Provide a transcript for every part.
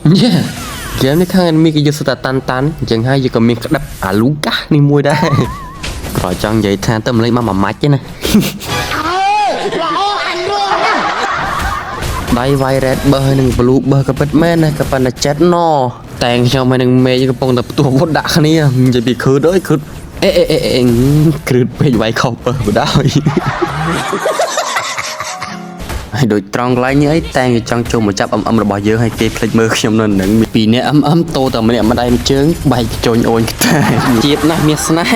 Yeah เกมនេះខាងមានគេយកស្តាតាន់តាន់អញ្ចឹងហើយយកក៏មានក្តាប់អាលូកាសនេះមួយដែរក្រចង់និយាយថាទៅម្លេចមកមួយម៉ាច់ទេណាដៃវាយរ៉េតបើហើយនឹង blue បើក៏ពិតមែនណាក៏ប៉ុន្តែចិត្តណតែខ្ញុំហើយនឹងមេកំពុងតែផ្ទុះវុតដាក់គ្នានិយាយពីខឺតអើយខឺតអេគ្រឹតពេកវាយខុសបើបដ ហើយដូចត្រង់កន្លែងនេះអីតែចង់ចូលមកចាប់របស់យើងឲ្យគេភ្លេចមើលខ្ញុំនៅនឹងពីអ្នកតោតែម្នាក់ម្ដាយមួយជើងបែកជន់អូនតែជាតិណាស់មានស្នេហ៍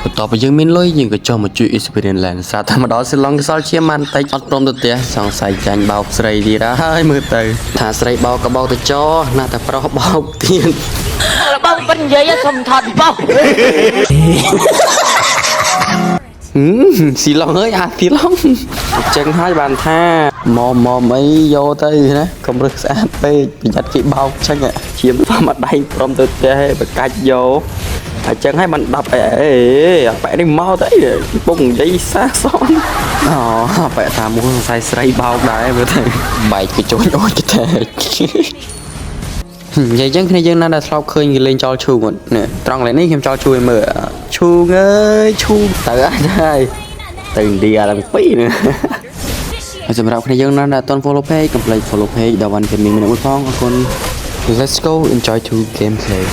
បន្ទាប់ពីយើងមានលុយយើងក៏ចុះមកជួយ experience land ស្រាប់តែមកដល់សិឡុងកសលជាម៉ាន់តិចអត់ព្រមទៅផ្ទះសង្ស័យចាញ់បោកស្រីទៀតហើយមើលទៅថាស្រីបោកក៏បោកទៅចោណាតែប្រុសបោកទៀតបងបិននិយាយសុំថតបោកស៊ីឡុងអើយអាស៊ីឡុងអញ្ចឹងហើយបានថាមកអីយកទៅណាកុំរឹសស្អាតពេកប្រយ័ត្នគេបោកចឹងឈាមធម្មតាព្រមទៅផ្ទះបកាច់យកអញ្ចឹងហើយបាន10អីអាប៉ែនេះមកទៅពុកនិយាយសាសនអូប៉ែតាមួយសង្ស័យស្រីបោកដែរមើលទៅបែកគេចូលអូនគេតែនិយាយចឹងគ្នាយើងណាស់ដែលធ្លាប់ឃើញគេលេងចោលឈូងនេះត្រង់កន្លែងនេះខ្ញុំចោលជួយមើលឈូងអើយឈូងទៅហើយទៅឥណ្ឌាឡើងពីរនេះហើយសម្រាប់គ្នាយើងណាស់ដែលអត់ទាន់ follow page កុំភ្លេច follow page ដល់ One Gaming ម្នាក់មួយផងអរគុណ Let's go enjoy to gameplay